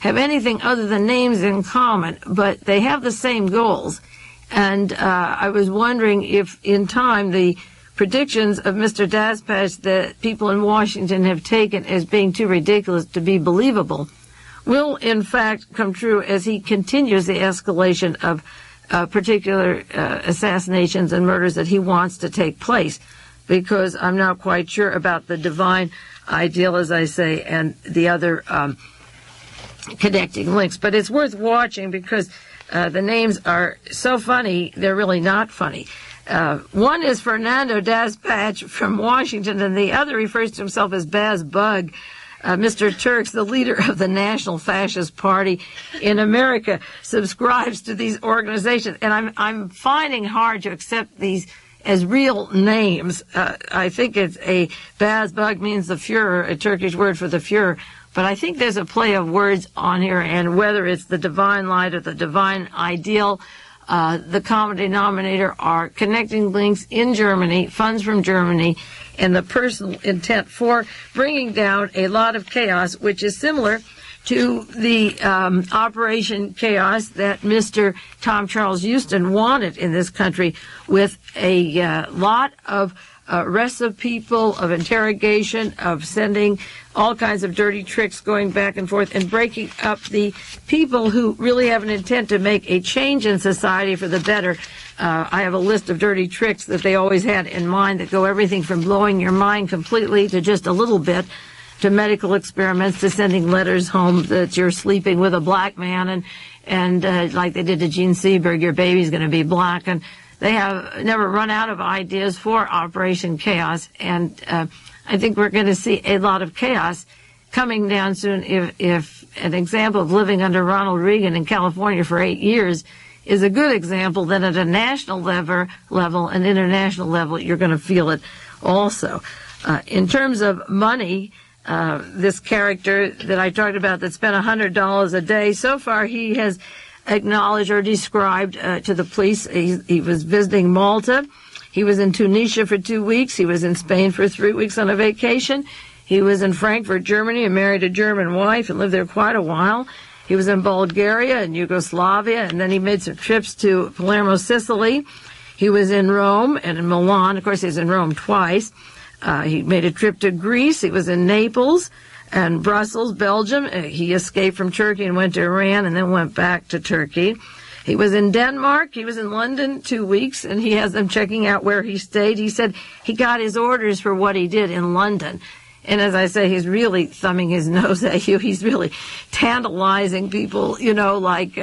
have anything other than names in common, but they have the same goals. And I was wondering if in time the predictions of Mr. Daspatch that people in Washington have taken as being too ridiculous to be believable will in fact come true as he continues the escalation of particular assassinations and murders that he wants to take place. Because I'm not quite sure about the Divine Ideal, as I say, and the other connecting links. But it's worth watching because the names are so funny, they're really not funny. One is Fernando Daspatch from Washington, and the other refers to himself as Baz Bug. Mr. Turks, the leader of the National Fascist Party in America, subscribes to these organizations. And I'm finding hard to accept these as real names. I think it's a Baz Bug means the Fuhrer, a Turkish word for the Fuhrer. But I think there's a play of words on here, and whether it's the Divine Light or the Divine Ideal, the common denominator are connecting links in Germany, funds from Germany, and the personal intent for bringing down a lot of chaos, which is similar to the Operation Chaos that Mr. Tom Charles Houston wanted in this country, with a lot of arrests of people, of interrogation, of sending all kinds of dirty tricks going back and forth, and breaking up the people who really have an intent to make a change in society for the better. I have a list of dirty tricks that they always had in mind that go everything from blowing your mind completely to just a little bit, to medical experiments, to sending letters home that you're sleeping with a black man, and like they did to Gene Seberg, your baby's going to be black. And they have never run out of ideas for Operation Chaos, and I think we're going to see a lot of chaos coming down soon. If an example of living under Ronald Reagan in California for 8 years is a good example, then at a national level and international level, you're going to feel it also. In terms of money, this character that I talked about that spent $100 a day, so far he has acknowledged or described to the police he was visiting Malta. He was in Tunisia for 2 weeks. He was in Spain for 3 weeks on a vacation. He was in Frankfurt, Germany, and married a German wife and lived there quite a while. He was in Bulgaria and Yugoslavia, and then he made some trips to Palermo, Sicily. He was in Rome and in Milan. Of course, he was in Rome twice. He made a trip to Greece. He was in Naples and Brussels, Belgium. He escaped from Turkey and went to Iran and then went back to Turkey. He was in Denmark. He was in London 2 weeks, and he has them checking out where he stayed. He said he got his orders for what he did in London. And as I say, he's really thumbing his nose at you. He's really tantalizing people, like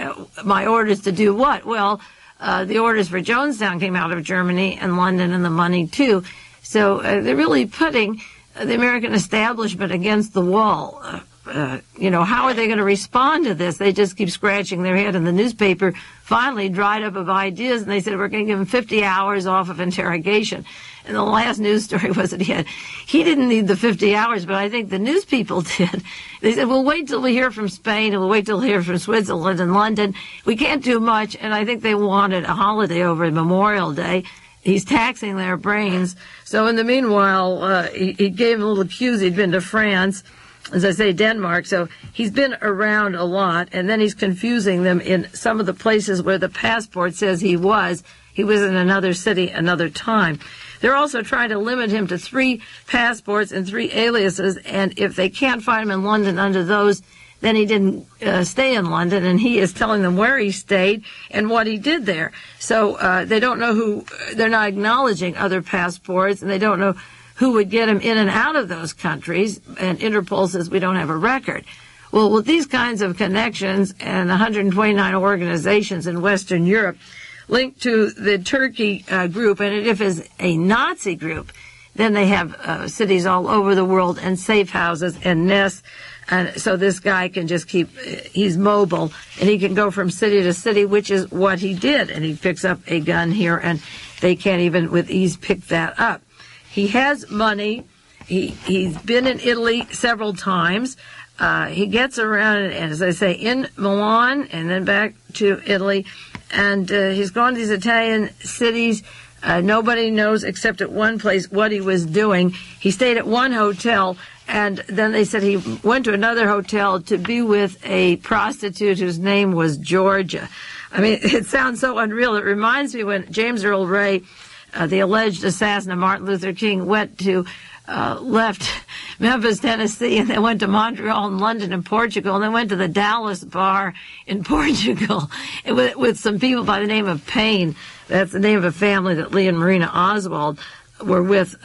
my orders to do what? Well, the orders for Jonestown came out of Germany and London, and the money too. So they're really putting the American establishment against the wall. How are they going to respond to this? They just keep scratching their head, and the newspaper finally dried up of ideas, and they said, we're going to give him 50 hours off of interrogation. And the last news story was that he didn't need the 50 hours, but I think the news people did. They said, we'll wait till we hear from Spain, and we'll wait till we hear from Switzerland and London. We can't do much, and I think they wanted a holiday over Memorial Day. He's taxing their brains. So in the meanwhile, he gave them little cues. He'd been to France, as I say, Denmark. So he's been around a lot, and then he's confusing them in some of the places where the passport says he was. He was in another city, another time. They're also trying to limit him to 3 passports and 3 aliases, and if they can't find him in London under those, then he didn't stay in London, and he is telling them where he stayed and what he did there. So they don't know they're not acknowledging other passports, and they don't know who would get him in and out of those countries, and Interpol says we don't have a record. Well, with these kinds of connections and 129 organizations in Western Europe linked to the Turkey group, and if it's a Nazi group, then they have cities all over the world and safe houses and nests. And so this guy can just he's mobile, and he can go from city to city, which is what he did. And he picks up a gun here, and they can't even with ease pick that up. He has money. He's been in Italy several times. He gets around, and as I say, in Milan and then back to Italy. And he's gone to these Italian cities. Nobody knows except at one place what he was doing. He stayed at one hotel, and then they said he went to another hotel to be with a prostitute whose name was Georgia. I mean, it sounds so unreal. It reminds me when James Earl Ray, the alleged assassin of Martin Luther King, left Memphis, Tennessee, and they went to Montreal and London and Portugal, and then went to the Dallas bar in Portugal with some people by the name of Payne. That's the name of a family that Lee and Marina Oswald were with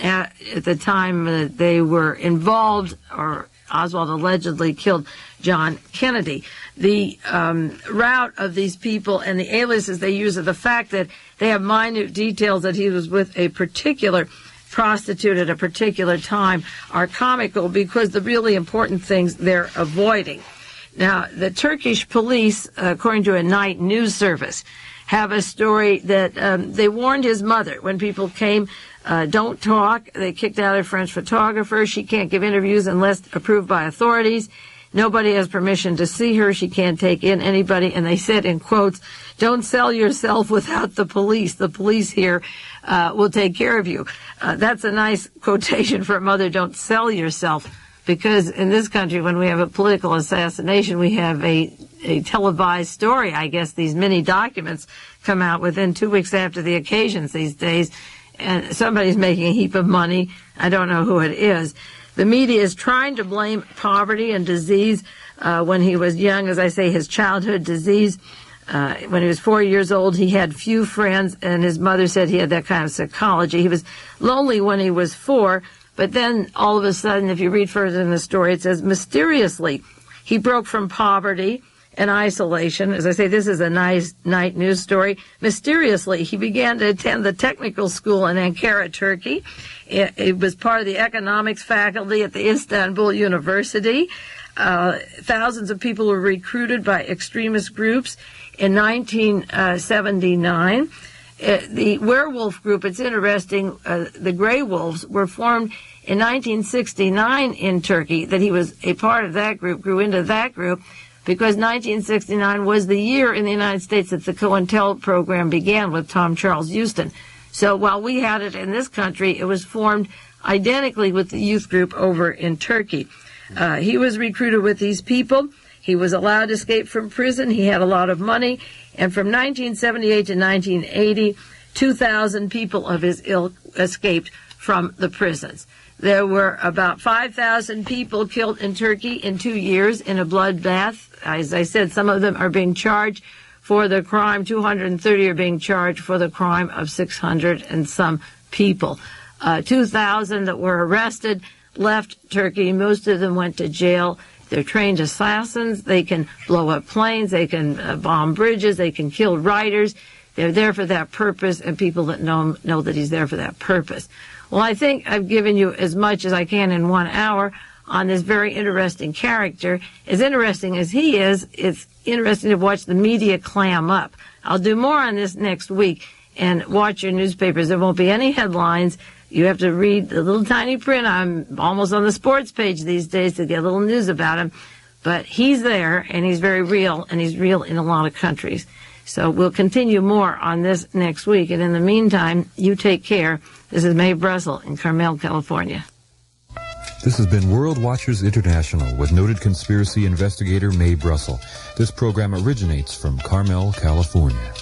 at the time they were involved, or Oswald allegedly killed John Kennedy. The route of these people and the aliases they use are the fact that they have minute details that he was with a particular prostitute at a particular time are comical because the really important things they're avoiding. Now, the Turkish police, according to a night news service, have a story that they warned his mother when people came, don't talk. They kicked out a French photographer. She can't give interviews unless approved by authorities. Nobody has permission to see her. She can't take in anybody. And they said, in quotes, don't sell yourself without the police. The police here will take care of you. That's a nice quotation for a mother. Don't sell yourself. Because in this country, when we have a political assassination, we have a televised story. I guess these mini documents come out within 2 weeks after the occasions these days. And somebody's making a heap of money. I don't know who it is. The media is trying to blame poverty and disease when he was young. As I say, his childhood disease. When he was 4 years old, he had few friends, and his mother said he had that kind of psychology. He was lonely when he was 4, but then all of a sudden, if you read further in the story, it says, mysteriously, he broke from poverty and isolation. As I say, this is a nice night news story. Mysteriously, he began to attend the technical school in Ankara, Turkey. It was part of the economics faculty at the Istanbul University. Thousands of people were recruited by extremist groups. In 1979, the werewolf group, it's interesting, the Grey Wolves were formed in 1969 in Turkey, that he was a part of that group, grew into that group, because 1969 was the year in the United States that the COINTEL program began with Tom Charles Houston. So while we had it in this country, it was formed identically with the youth group over in Turkey. He was recruited with these people. He was allowed to escape from prison. He had a lot of money. And from 1978 to 1980, 2,000 people of his ilk escaped from the prisons. There were about 5,000 people killed in Turkey in 2 years in a bloodbath. As I said, some of them are being charged for the crime. 230 are being charged for the crime of 600 and some people. 2,000 that were arrested left Turkey. Most of them went to jail. They're trained assassins. They can blow up planes. They can bomb bridges. They can kill writers. They're there for that purpose, and people that know him know that he's there for that purpose. Well, I think I've given you as much as I can in 1 hour on this very interesting character. As interesting as he is, it's interesting to watch the media clam up. I'll do more on this next week, and watch your newspapers. There won't be any headlines. You have to read the little tiny print. I'm almost on the sports page these days to get a little news about him. But he's there, and he's very real, and he's real in a lot of countries. So we'll continue more on this next week. And in the meantime, you take care. This is Mae Brussell in Carmel, California. This has been World Watchers International with noted conspiracy investigator Mae Brussell. This program originates from Carmel, California.